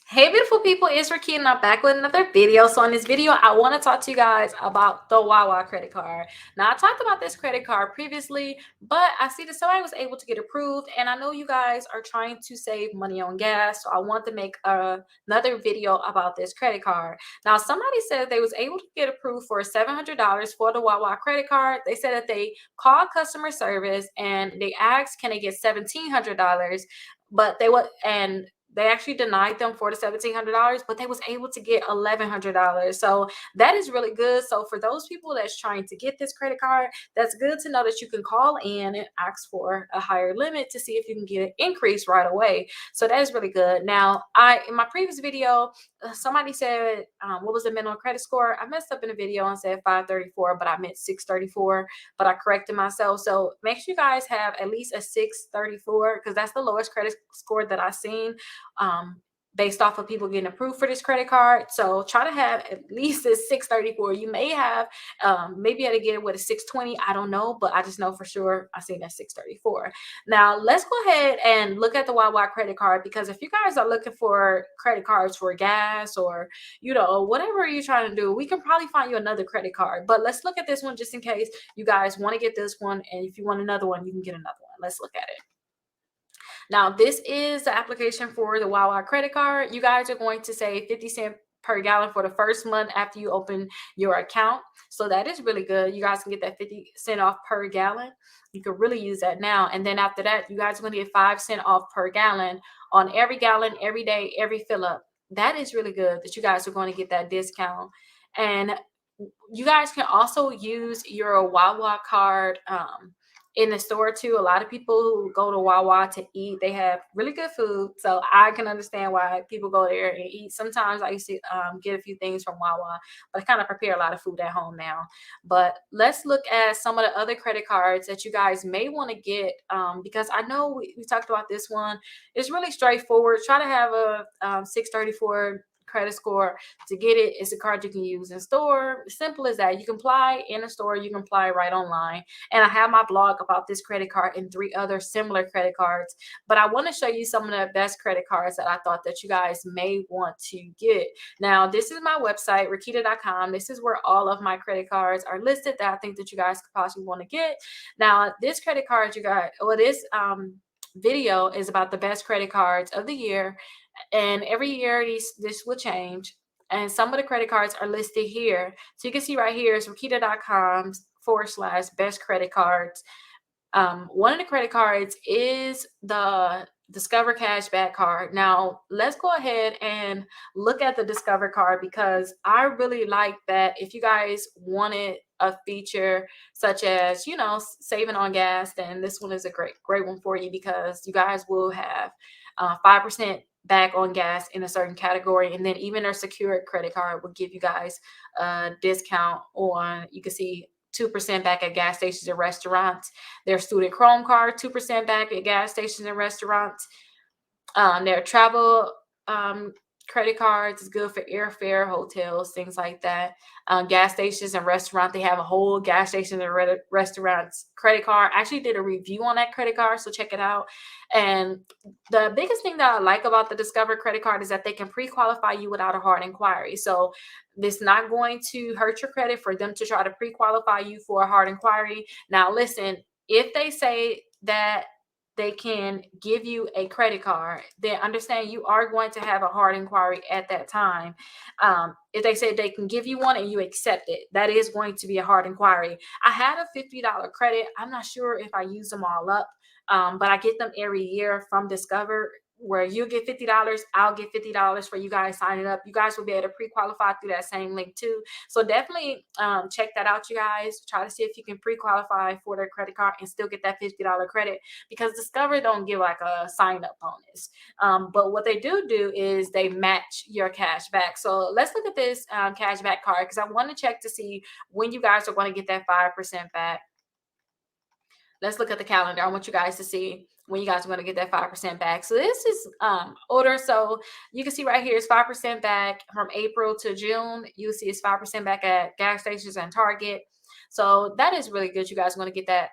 Hey beautiful people, it's Rickita and I'm back with another video. So in this video, I want to talk to you guys about the Wawa credit card. Now I talked about this credit card previously, but I see that somebody was able to get approved and I know you guys are trying to save money on gas. So I want to make another video about this credit card. Now somebody said they was able to get approved for $700 for the Wawa credit card. They said that they called customer service and they asked, can they get $1,700? But they actually denied them for the $1,700, but they was able to get $1,100. So that is really good. So for those people that's trying to get this credit card, that's good to know that you can call in and ask for a higher limit to see if you can get an increase right away. So that is really good. Now, in my previous video, somebody said, what was the minimum credit score? I messed up in the video and said 534, but I meant 634, but I corrected myself. So make sure you guys have at least a 634 because that's the lowest credit score that I've seen, um, based off of people getting approved for this credit card. So try to have at least a 634. You may have, maybe I had to get it with a 620. I don't know, but I just know for sure I seen that 634. Now let's go ahead and look at the Wawa credit card, because if you guys are looking for credit cards for gas or, whatever you're trying to do, we can probably find you another credit card. But let's look at this one just in case you guys want to get this one. And if you want another one, you can get another one. Let's look at it. Now, this is the application for the Wawa credit card. You guys are going to save 50 cents per gallon for the first month after you open your account. So that is really good. You guys can get that 50 cents off per gallon. You can really use that now. And then after that, you guys are going to get 5 cents off per gallon on every gallon, every day, every fill up. That is really good that you guys are going to get that discount. And you guys can also use your Wawa card in the store too. A lot of people who go to Wawa to eat, they have really good food. So I can understand why people go there and eat. Sometimes I used to get a few things from Wawa, but I kind of prepare a lot of food at home now. But let's look at some of the other credit cards that you guys may want to get, because I know we talked about this one. It's really straightforward. Try to have a 634 credit score to get it. It's a card you can use in store. Simple as that. You can apply in a store, you can apply right online. And I have my blog about this credit card and 3 other similar credit cards. But I want to show you some of the best credit cards that I thought that you guys may want to get. Now, this is my website, Rickita.com. This is where all of my credit cards are listed that I think that you guys could possibly want to get. Now, this credit card you got, well, this video is about the best credit cards of the year, and every year this will change. And some of the credit cards are listed here. So you can see right here is Rickita.com/best credit cards. One of the credit cards is the Discover Cashback card. Now, let's go ahead and look at the Discover card, because I really like that. If you guys wanted a feature such as, saving on gas, then this one is a great one for you, because you guys will have 5% back on gas in a certain category. And then even their secured credit card will give you guys a discount on, you can see 2% back at gas stations and restaurants. Their student Chrome card, 2% back at gas stations and restaurants. Their travel credit cards is good for airfare, hotels, things like that. Gas stations and restaurants, they have a whole gas station and restaurants credit card. I actually did a review on that credit card, so check it out. And the biggest thing that I like about the Discover credit card is that they can pre-qualify you without a hard inquiry. So this not going to hurt your credit for them to try to pre-qualify you for a hard inquiry. Now, listen, if they say that they can give you a credit card, then understand you are going to have a hard inquiry at that time. If they say they can give you one and you accept it, that is going to be a hard inquiry. I had a $50 credit. I'm not sure if I use them all up, but I get them every year from Discover, where you get $50, I'll get $50 for you guys signing up. You guys will be able to pre-qualify through that same link too. So definitely check that out, you guys. Try to see if you can pre-qualify for their credit card and still get that $50 credit, because Discover don't give like a sign-up bonus. But what they do is they match your cash back. So let's look at this cash back card, because I want to check to see when you guys are going to get that 5% back. Let's look at the calendar. I want you guys to see when you guys are going to get that 5% back. So this is older. So you can see right here it's 5% back from April to June. You see it's 5% back at gas stations and Target. So that is really good. You guys are going to get that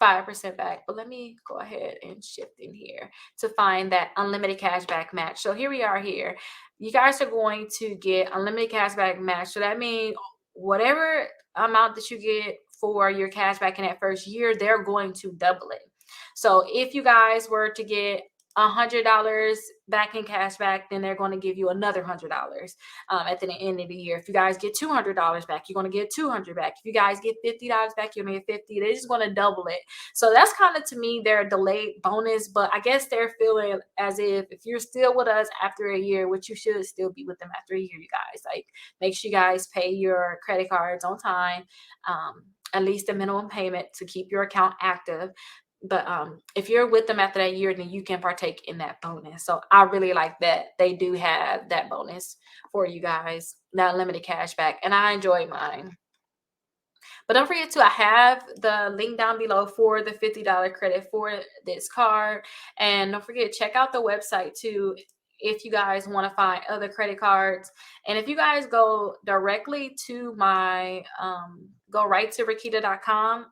5% back. But let me go ahead and shift in here to find that unlimited cashback match. So here we are here. You guys are going to get unlimited cashback match. So that means whatever amount that you get for your cashback in that first year, they're going to double it. So if you guys were to get $100 back in cash back, then they're going to give you another $100 at the end of the year. If you guys get $200 back, you're going to get 200 back. If you guys get $50 back, you're going to get 50. They're just going to double it. So that's kind of, to me, their delayed bonus. But I guess they're feeling as if you're still with us after a year, which you should still be with them after a year, you guys. Like, make sure you guys pay your credit cards on time, at least a minimum payment to keep your account active. But if you're with them after that year, then you can partake in that bonus. So I really like that they do have that bonus for you guys, that limited cash back, and I enjoy mine. But don't forget to, I have the link down below for the $50 credit for this card. And don't forget, check out the website too if you guys want to find other credit cards. And if you guys go directly to my, go right to Rickita.com,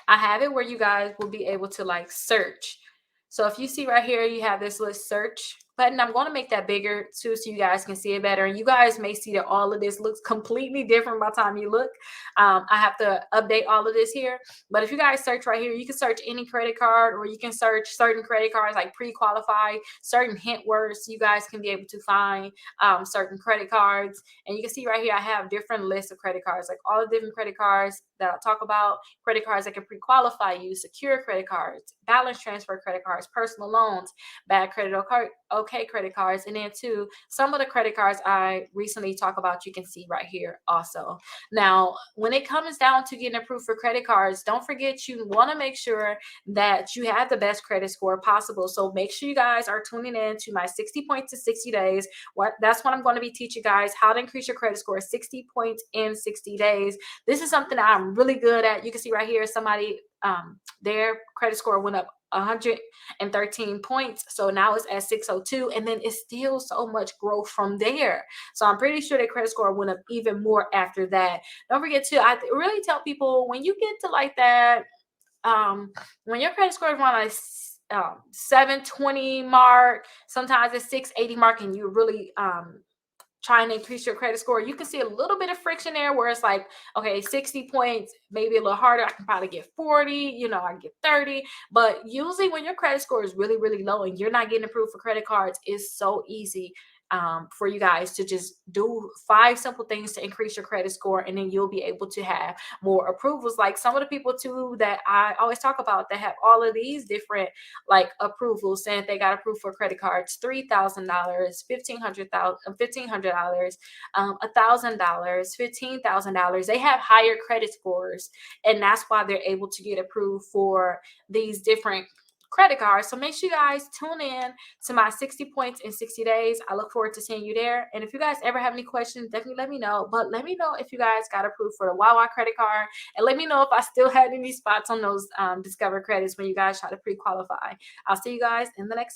I have it where you guys will be able to like search. So if you see right here, you have this little search button. I'm going to make that bigger too so you guys can see it better. And you guys may see that all of this looks completely different by the time you look. I have to update all of this here. But if you guys search right here, you can search any credit card, or you can search certain credit cards like pre-qualified, certain hint words so you guys can be able to find certain credit cards. And you can see right here, I have different lists of credit cards, like all the different credit cards that I'll talk about, credit cards that can pre-qualify you, secure credit cards, balance transfer credit cards, personal loans, bad credit, okay credit cards, and then too, some of the credit cards I recently talked about, you can see right here also. Now, when it comes down to getting approved for credit cards, don't forget you want to make sure that you have the best credit score possible. So make sure you guys are tuning in to my 60 points in 60 days. That's what I'm going to be teaching guys, how to increase your credit score 60 points in 60 days. This is something I'm really good at. You can see right here, somebody, their credit score went up 113 points, so now it's at 602, and then it's still so much growth from there. So I'm pretty sure their credit score went up even more after that. Don't forget to, I really tell people, when you get to like that, when your credit score is around like 720 mark, sometimes it's 680 mark, and you really trying to increase your credit score, you can see a little bit of friction there where it's like, okay, 60 points, maybe a little harder. I can probably get 40, I can get 30. But usually when your credit score is really, really low and you're not getting approved for credit cards, it's so easy for you guys to just do 5 simple things to increase your credit score, and then you'll be able to have more approvals. Like some of the people too that I always talk about that have all of these different like approvals, saying they got approved for credit cards, $3,000, $1,500, $1,500, $1,000, $15,000. They have higher credit scores, and that's why they're able to get approved for these different credit cards. So make sure you guys tune in to my 60 points in 60 days. I look forward to seeing you there. And if you guys ever have any questions, definitely let me know. But let me know if you guys got approved for the Wawa credit card, and let me know if I still had any spots on those Discover credits when you guys try to pre-qualify. I'll see you guys in the next video.